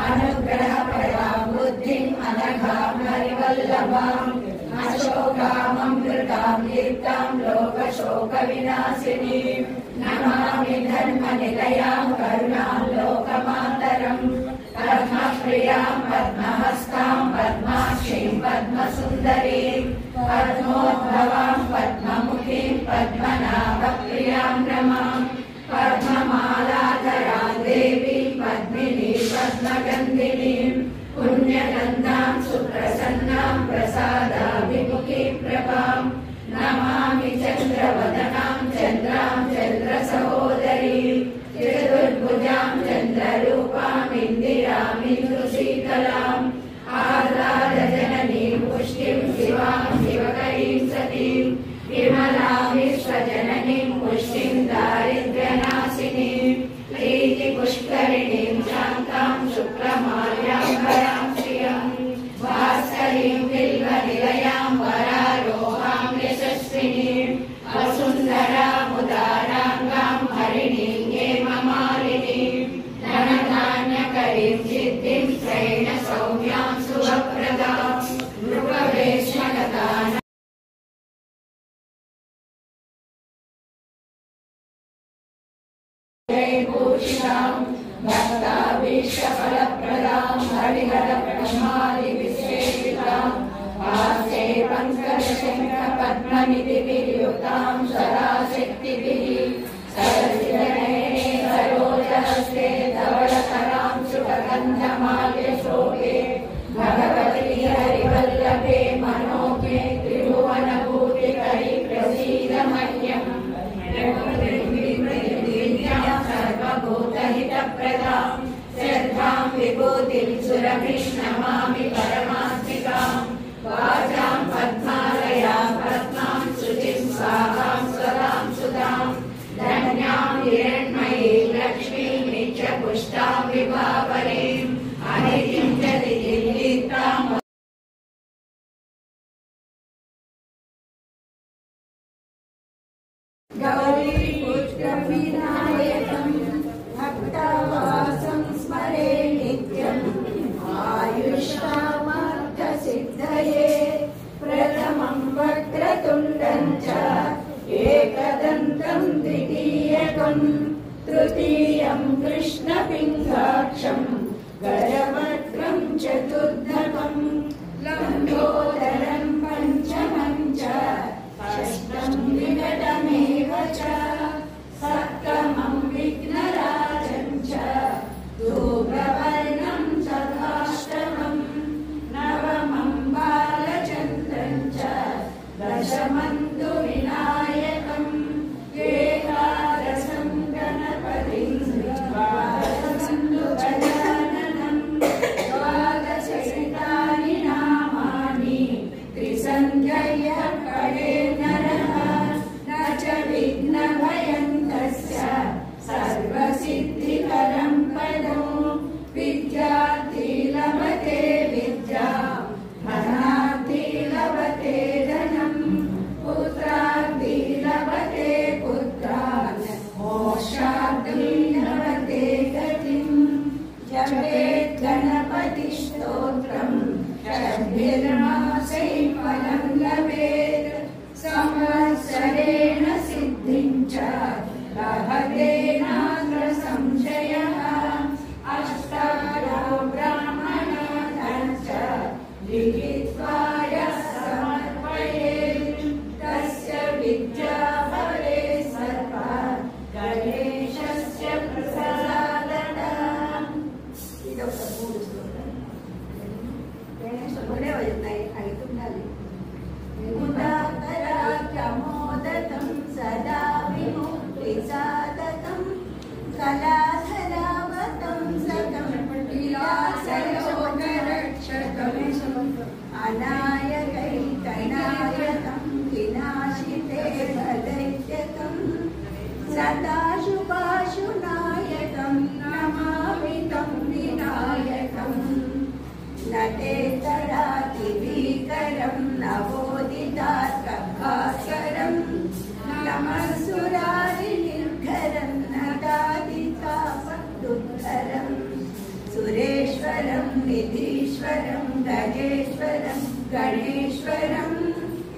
अनुग्रहप्रदां बुद्धिम् अनघां हरिवल्लभाम् अशोकाममृतां दीप्तां लोकशोकविनाशिनीं नमामि धर्मनिलयां करुणां लोकमातरम् पद्मप्रियां पद्महस्तां पद्माक्षीं पद्मसुन्दरीं पद्मोद्भवां पद्ममुखीं पद्मनाभप्रियां रमां पद्ममालाधरां देवीं पद्मिनीं पद्मगन्धिनीं पुण्यगन्धां सुप्रसन्नां प्रसादाभिमुखीं प्रभां नमामि चन्द्रवदनां चन्द्रां चन्द्रसहोदरीं चतुर्भुजां चन्द्ररूपां इन्दिरामिन्दुशीतलाम् आह्लादजननीं पुष्टिं शिवां शिवकरीं सतीं विमलां विश्वजननीं पुष्टिं दारिद्र्यनाशिनीं प्रीतिपुष्करिणीं शान्तां शुक्लमाल्याम्बरां श्रियं भास्करीं बिल्वनिलयां वरारोहां यशस्विनीं वसुन्धरामुदाराङ्गां हरिणीं हेममालिनीं धनधान्यकरीं सिद्धिं त्रैणसौम्यां शुभप्रदां नृपवेश्मगतां भूषितां भक्ताभीष्टफलप्रदां हरिहरब्रह्मादिविशेषितां हास्ये पङ्कजशङ्खपद्मनिधिभिर्युक्तां सदाशक्तिभिः सरसिजनयने सरोजहस्ते धवलकरां सुगन्धमाल्यशोभे भगवती हरिवल्लभे मनोज्ञे त्रिभुवनभूतिकरी प्रसीद मह्यम् सर्वभूतहितप्रदां श्रद्धां विभूतिं सुरभिं नमामि परमात्मिकां वाचां पद्मालयां पद्मां शुचिं स्वाहां स्वदां सुधां धन्यां हिरण्मयीं लक्ष्मीं नित्यपुष्टां विभावरीं अनितिं च दिलीप्तां गौरीपुत्रविनायकं भक्तवासं स्मरे नित्यम् आयुष्कामार्थसिद्धये प्रथमं वक्रतुण्डं च एकदन्तं द्वितीयकं तृतीयं कृष्णपिङ्गाक्षं गजवक्त्रं चतुर्धकं लम्बोदरं पञ्चमं च षष्ठं विकटमेव च सप्तमं विघ्नराजं च धूम्रवर्णं तथाष्टमं नवमं बालचन्द्रं च दशमं तु विनायकम् एकादशं गणपतिं द्वादशं तु गजाननं द्वादशैतानि नामानि त्रिसन्ध्ययः कळे नरः न च विघ्नभयं तस्य सर्वसिद्धिकरं पदो विद्यार्थी लभते विद्यां धनार्थी लभते धनं पुत्रार्थी लभते पुत्रान् मोक्षार्थी लभते गतिं जपेत् गणपतिस्तोत्रं षड्भिर्मासै फलं लभेत् संवत्सरेण सिद्धिं च लभते नात्र संशयः अष्टादशो ब्राह्मणान् च लिखित्वा यः समर्पयेत् तस्य विद्या भवेत् सर्वा गणेशस्य प्रसादात् मुदाकराख्यमोदकं सदा विमुक्तिसाधकं निधीश्वरं गजेश्वरं गणेश्वरं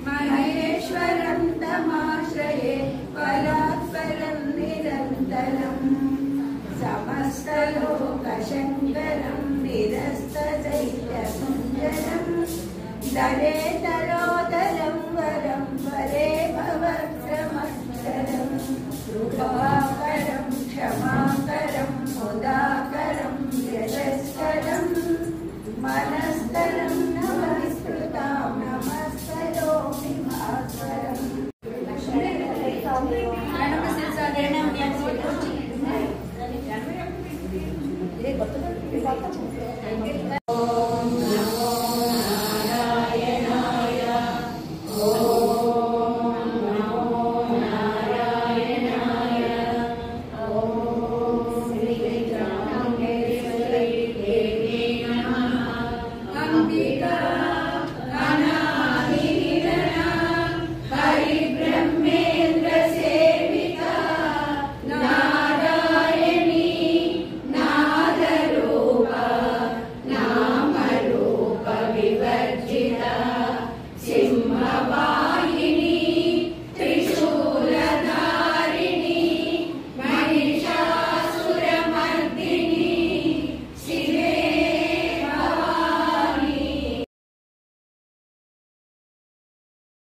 महेश्वरं तमाश्रये परात्परं निरन्तरम् समस्तलोकशङ्करं निरस्तदैत्यसुन्दरं दरेतरोदरं वरं वरे भवक्रमस्तरं कृपाकरं क्षमाकरं मुदाकरं यशस्करं मनस्करं नमस्कृतां नमस्करोमि भास्करम्